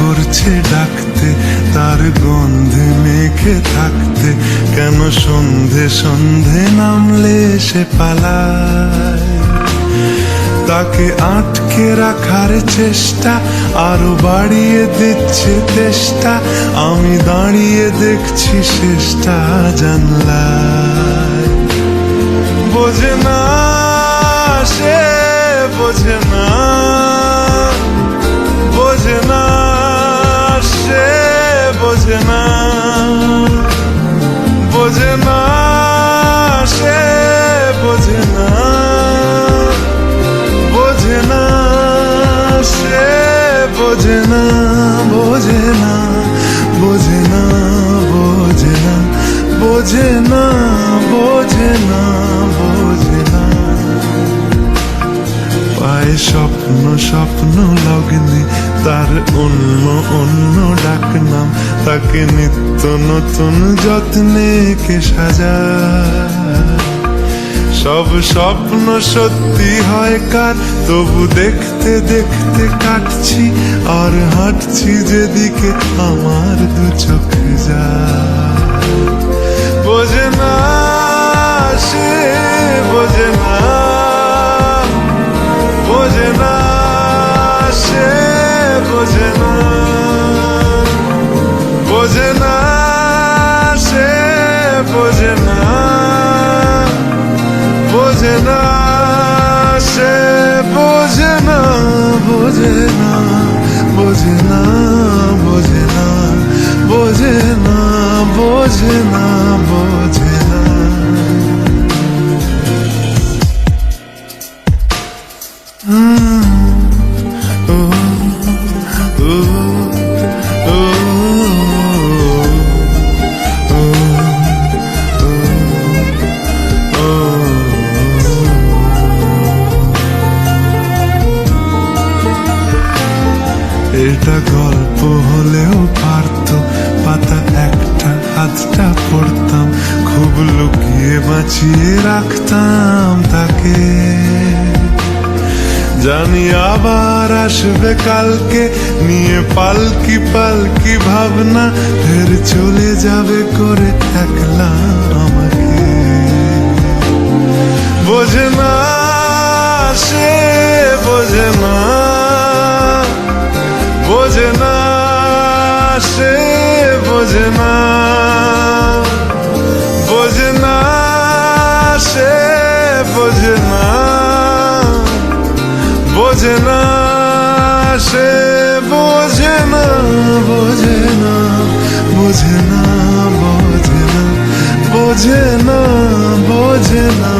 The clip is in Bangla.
করছে ডাকতে, তার গন্ধে মেখে থাকতে, কেন সন্ধে সন্ধে নামলে সে পালায়। তাকে আটকে রাখার চেষ্টা আরো বাড়িয়ে দিচ্ছে তেষ্টা, আমি দাঁড়িয়ে দেখছি শেষটা জানলায়। বোঝে না সে, বোঝে না, বোঝে না সে, বোঝে না, বোঝে না সে, বোঝে না, বোঝে না সে, বোঝে না, বোঝে না, বোঝে না, বোঝে না, বোঝে না, বোঝে না, বোঝে না। পায়ে স্বপ্ন স্বপ্ন লগ্নে তার অন্য অন্য ডাকনাম, তাকে নিত্য নতুন যত্নে কে সাজায়। সব স্বপ্ন সত্যি হয় কার, তবু দেখতে দেখতে কাটছি আর হাঁটছি যেদিকে আমার দু চোখ যায়। বোঝে না সে, বোঝে না, বোঝে না সে, বোঝে না, বোঝে না সে, বোঝে না, বোঝে না সে, বোঝে না, বোঝে না, বোঝে না, বোঝে না, বোঝে না, বোঝে না, বোঝে না। এটা গল্প হলেও পারতো, পাতা একটা হাতটা পড়তাম, খুব লুকিয়ে বাঁচিয়ে রাখতাম তাকে। জানি আবার আসবে কালকে, নিয়ে পালকি পালকি ভাবনা, ফের চলে যাবে করে একলা আমাকে। বোঝে না সে, বোঝে না, বোঝে না সে, বোঝে না, বোঝে না সে, বোঝে না, বোঝে না সে, বোঝে না, বোঝে না, বোঝে না, বোঝে না, বোঝে না, বোঝে না।